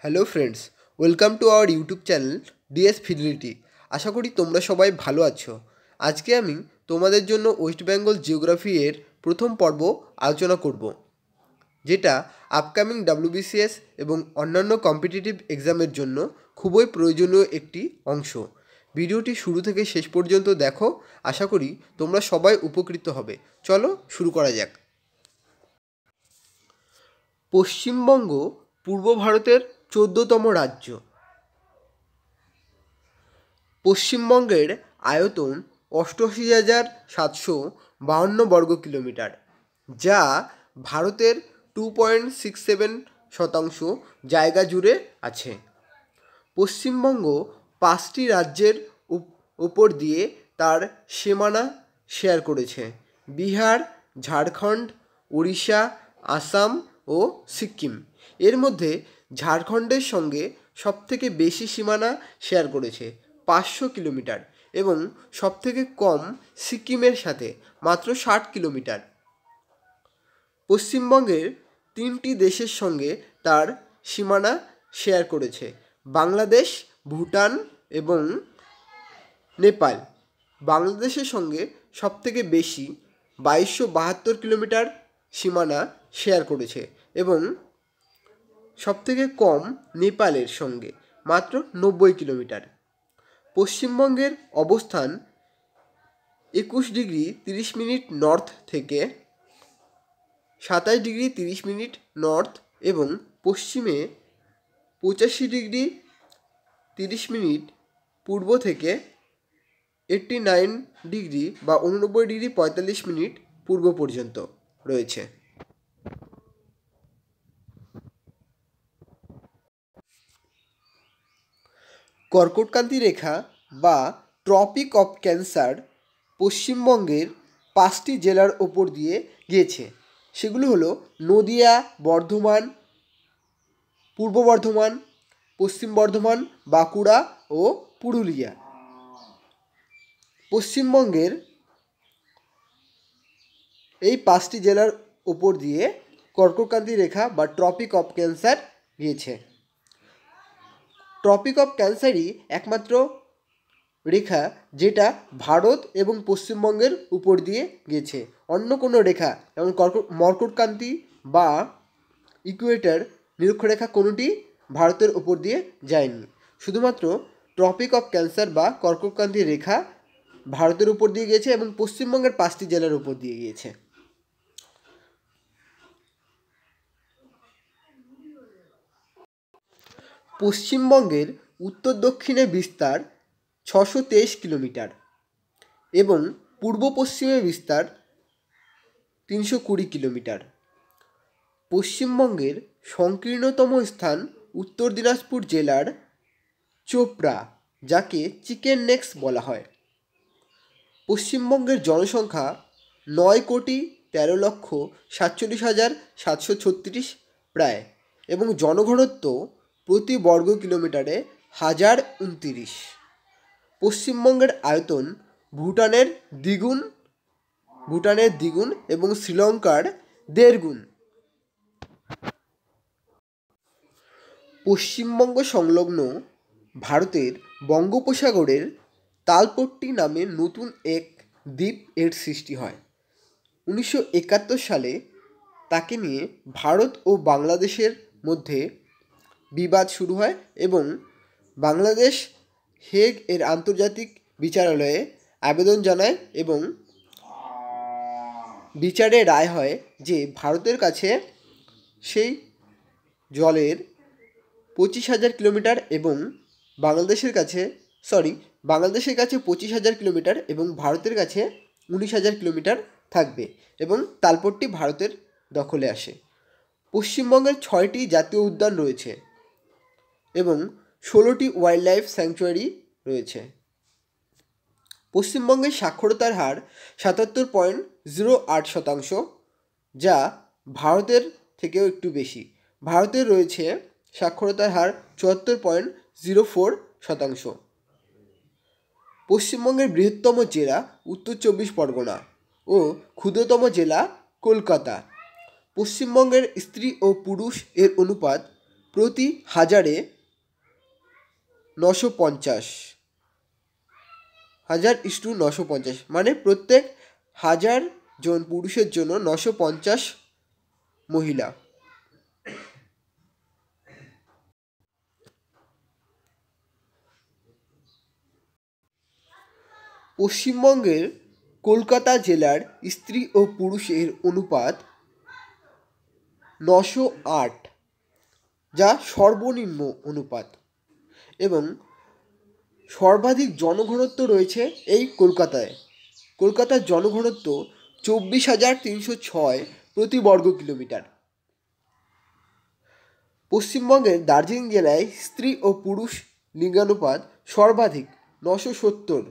Hello friends, welcome to our YouTube channel DS Fidelity. আশা করি তোমরা সবাই ভালো আছো। আজকে আমি তোমাদের জন্য ওয়েস্ট বেঙ্গল জিওগ্রাফি এর প্রথম পর্ব আলোচনা করব, যেটা আপকামিং ডাব্লিউবিসিএস এবং অন্যান্য কম্পিটিটিভ এক্সামের জন্য খুবই প্রয়োজনীয় একটি অংশ। ভিডিওটি শুরু থেকে শেষ পর্যন্ত দেখো, আশা করি তোমরা সবাই উপকৃত হবে। চলো শুরু করা যাক। পশ্চিমবঙ্গ পূর্ব ভারতের 14তম রাজ্য। পশ্চিমবঙ্গের আয়তন 88,752 বর্গ কিলোমিটার, যা ভারতের 2.67% জায়গা জুড়ে আছে। পশ্চিমবঙ্গ 5টি রাজ্যের উপর দিয়ে তার সীমানা শেয়ার করেছে: বিহার, ঝাড়খণ্ড, উড়িষ্যা, আসাম ও সিকিম। এর মধ্যে ঝাড়খণ্ডের সঙ্গে সবথেকে বেশি সীমানা শেয়ার করেছে 500 কিলোমিটার এবং সবথেকে কম সিকিমের সাথে মাত্র 60 কিলোমিটার। পশ্চিমবঙ্গের 3টি দেশের সঙ্গে তার সীমানা শেয়ার করেছে: বাংলাদেশ, ভুটান এবং নেপাল। বাংলাদেশের সঙ্গে সবথেকে বেশি 2272 কিলোমিটার সীমানা শেয়ার করেছে এবং সবথেকে কম নেপালের সঙ্গে মাত্র 90 কিলোমিটার। পশ্চিমবঙ্গের অবস্থান 21 ডিগ্রি 30 মিনিট নর্থ থেকে 27 ডিগ্রি 30 মিনিট নর্থ এবং পশ্চিমে 85 ডিগ্রি 30 মিনিট পূর্ব থেকে 89 ডিগ্রি বা 89 ডিগ্রি 45 মিনিট পূর্ব পর্যন্ত রয়েছে। কর্কটক্রান্তি রেখা বা ট্রপিক অফ ক্যান্সার পশ্চিমবঙ্গের 5টি জেলার ওপর দিয়ে গিয়েছে। সেগুলো হলো নদিয়া, বর্ধমান, পূর্ব বর্ধমান, পশ্চিম বর্ধমান, বাঁকুড়া ও পুরুলিয়া। পশ্চিমবঙ্গের এই 5টি জেলার ওপর দিয়ে কর্কটক্রান্তি রেখা বা ট্রপিক অফ ক্যান্সার গিয়েছে। ট্রপিক অফ ক্যান্সারই একমাত্র রেখা যেটা ভারত এবং পশ্চিমবঙ্গের উপর দিয়ে গিয়েছে। অন্য কোনো রেখা যেমন মকরক্রান্তি বা ইকুয়েটর, নিরক্ষরেখা কোনোটি ভারতের উপর দিয়ে যায়নি। শুধুমাত্র ট্রপিক অফ ক্যান্সার বা কর্কটক্রান্তি রেখা ভারতের উপর দিয়ে গিয়েছে এবং পশ্চিমবঙ্গের 5টি জেলার উপর দিয়ে গিয়েছে। পশ্চিমবঙ্গের উত্তর দক্ষিণে বিস্তার 623 কিলোমিটার এবং পূর্ব পশ্চিমে বিস্তার 320 কিলোমিটার। পশ্চিমবঙ্গের সংকীর্ণতম স্থান উত্তর দিনাজপুর জেলার চোপড়া, যাকে চিকেন নেক্স বলা হয়। পশ্চিমবঙ্গের জনসংখ্যা 9,13,47,736 প্রায় এবং জনঘনত্ব প্রতি বর্গ কিলোমিটারে 1029। পশ্চিমবঙ্গের আয়তন ভুটানের দ্বিগুণ এবং শ্রীলঙ্কার 1.5 গুণ। পশ্চিমবঙ্গ সংলগ্ন ভারতের বঙ্গোপসাগরের তালপট্টি নামে নতুন এক দ্বীপ এর সৃষ্টি হয়। 1971 সালে তাকে নিয়ে ভারত ও বাংলাদেশের মধ্যে বিবাদ শুরু হয় এবং বাংলাদেশ হেগ এর আন্তর্জাতিক বিচারালয়ে আবেদন জানায় এবং বিচারে রায় হয় যে ভারতের কাছে সেই জলের 25,000 কিলোমিটার এবং বাংলাদেশের কাছে 25,000 কিলোমিটার এবং ভারতের কাছে 19,000 কিলোমিটার থাকবে এবং তালপট্টি ভারতের দখলে আসে। পশ্চিমবঙ্গের 6টি জাতীয় উদ্যান রয়েছে এবং 16টি ওয়াইল্ড লাইফ স্যাংচুয়ারি রয়েছে। পশ্চিমবঙ্গের সাক্ষরতার হার 77.08%, যা ভারতের থেকেও একটু বেশি। ভারতের রয়েছে সাক্ষরতার হার 74.04%। পশ্চিমবঙ্গের বৃহত্তম জেলা উত্তর 24 পরগনা ও ক্ষুদ্রতম জেলা কলকাতা। পশ্চিমবঙ্গের স্ত্রী ও পুরুষ এর অনুপাত প্রতি হাজারে 950, 1000:950, মানে প্রত্যেক 1000 জন পুরুষের জন্য 950 মহিলা। পশ্চিমবঙ্গের কলকাতা জেলার স্ত্রী ও পুরুষের অনুপাত 908, যা সর্বনিম্ন অনুপাত, এবং সর্বাধিক জনঘনত্ব রয়েছে এই কলকাতায়। কলকাতার জনঘনত্ব 24,306 প্রতি বর্গ কিলোমিটার। পশ্চিমবঙ্গের দার্জিলিং জেলায় স্ত্রী ও পুরুষ লিঙ্গানুপাত সর্বাধিক 970,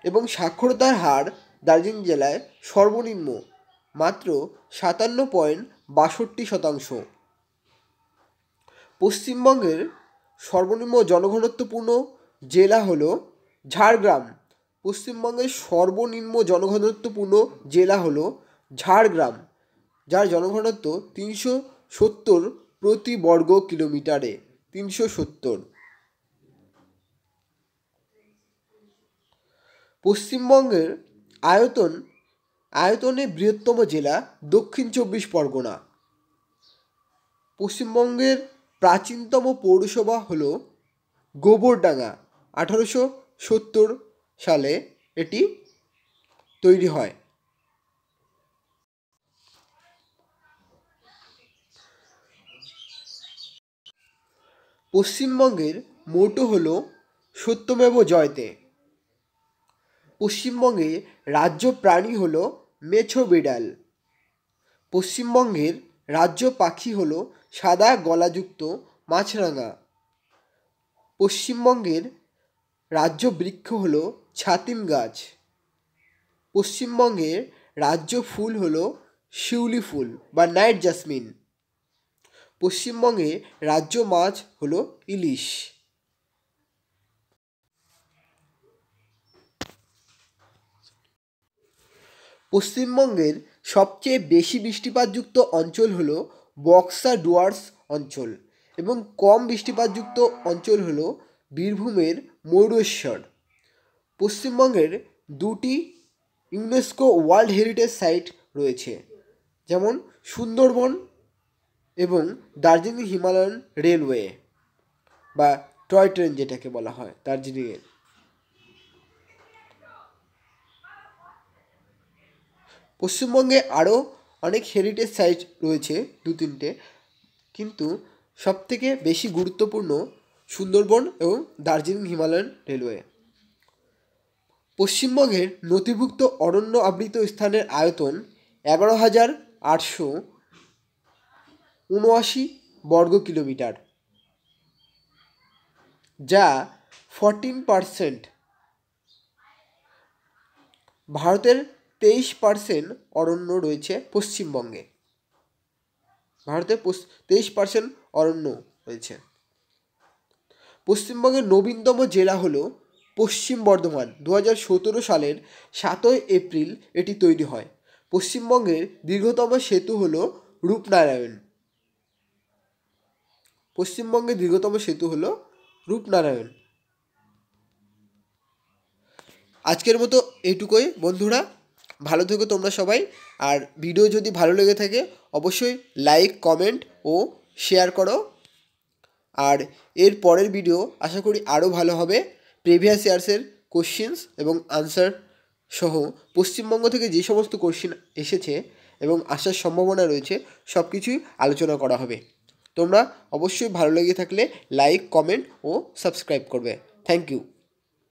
এবং সাক্ষরতার হার দার্জিলিং জেলায় সর্বনিম্ন মাত্র 57.62%। পশ্চিমবঙ্গের সর্বনিম্ন জনঘনত্বপূর্ণ জেলা হল ঝাড়গ্রাম। পশ্চিমবঙ্গের সর্বনিম্ন জনঘনত্বপূর্ণ জেলা হল ঝাড়গ্রাম, যার জনঘনত্ব 370 প্রতি বর্গ কিলোমিটারে। 370। পশ্চিমবঙ্গের আয়তনে বৃহত্তম জেলা দক্ষিণ 24 পরগনা। পশ্চিমবঙ্গের প্রাচীনতম পৌরসভা হল গোবরডাঙ্গা। 1870 সালে এটি তৈরি হয়। পশ্চিমবঙ্গের মোটো হল সত্যমেব জয়তে। পশ্চিমবঙ্গে রাজ্য প্রাণী হল মেছো বিড়াল। পশ্চিমবঙ্গের রাজ্য পাখি হল সাদা গলাযুক্ত মাছরাঙা। পশ্চিমবঙ্গের রাজ্য বৃক্ষ হল ছাতিম গাছ। পশ্চিমবঙ্গের রাজ্য ফুল হল শিউলি ফুল বা নাইট জাসমিন। পশ্চিমবঙ্গে রাজ্য মাছ হল ইলিশ। পশ্চিমবঙ্গের সবচেয়ে বেশি বৃষ্টিপাতযুক্ত অঞ্চল হল বক্সা ডুয়ার্স অঞ্চল, এবং কম বৃষ্টিপাতযুক্ত অঞ্চল হল বীরভূমের ময়ূরেশ্বর। পশ্চিমবঙ্গের 2টি ইউনেস্কো ওয়ার্ল্ড হেরিটেজ সাইট রয়েছে, যেমন সুন্দরবন এবং দার্জিলিং হিমালয়ান রেলওয়ে বা টয় ট্রেন যেটাকে বলা হয় দার্জিলিংয়ের। পশ্চিমবঙ্গে আরও অনেক হেরিটেজ সাইট রয়েছে 2-3টে, কিন্তু সবথেকে বেশি গুরুত্বপূর্ণ সুন্দরবন এবং দার্জিলিং হিমালয়ান রেলওয়ে। পশ্চিমবঙ্গের নথিভুক্ত অরণ্য আবৃত স্থানের আয়তন 11,879 বর্গ কিলোমিটার, যা 14%। ভারতের 23% অরণ্য রয়েছে পশ্চিমবঙ্গে। 23% অরণ্য রয়েছে। পশ্চিমবঙ্গের নবীনতম জেলা হল পশ্চিম বর্ধমান। 2017 সালের 7 এপ্রিল এটি তৈরি হয়। পশ্চিমবঙ্গের দীর্ঘতম সেতু হল রূপনারায়ণ। পশ্চিমবঙ্গের দীর্ঘতম সেতু হল রূপনারায়ণ। আজকের মতো এইটুকুই বন্ধুরা, ভালো থেকো তোমরা সবাই। আর ভিডিও যদি ভালো লেগে থাকে অবশ্যই লাইক, কমেন্ট ও শেয়ার করো। আর এর পরের ভিডিও আশা করি আরও ভালো হবে। প্রিভিয়াস ইয়ার্সের কোশ্চেন্স এবং আনসার সহ পশ্চিমবঙ্গ থেকে যে সমস্ত কোশ্চেন এসেছে এবং আসার সম্ভাবনা রয়েছে সব কিছুই আলোচনা করা হবে। তোমরা অবশ্যই ভালো লেগে থাকলে লাইক, কমেন্ট ও সাবস্ক্রাইব করবে। Thank you.